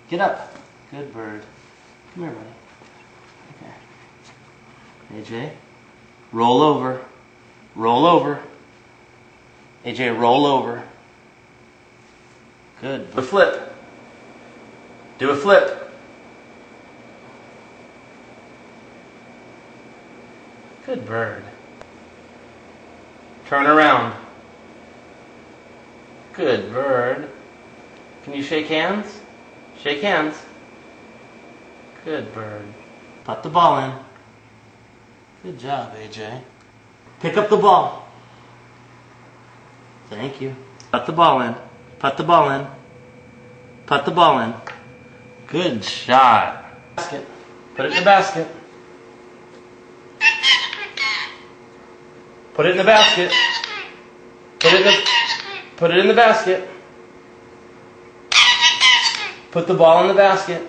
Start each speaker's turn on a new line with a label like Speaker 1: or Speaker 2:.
Speaker 1: Get up. Good bird. Come here, buddy. Okay. AJ, roll over. Roll over. AJ, roll over. Good. Do a flip. Do a flip. Good bird. Turn around. Good bird. Can you shake hands? Shake hands. Good bird. Put the ball in. Good job, AJ. Pick up the ball. Thank you. Put the ball in. Put the ball in. Put the ball in. Good shot. Basket. Put it in the basket. Put it in the basket. Put it in the basket. Put the ball in the basket.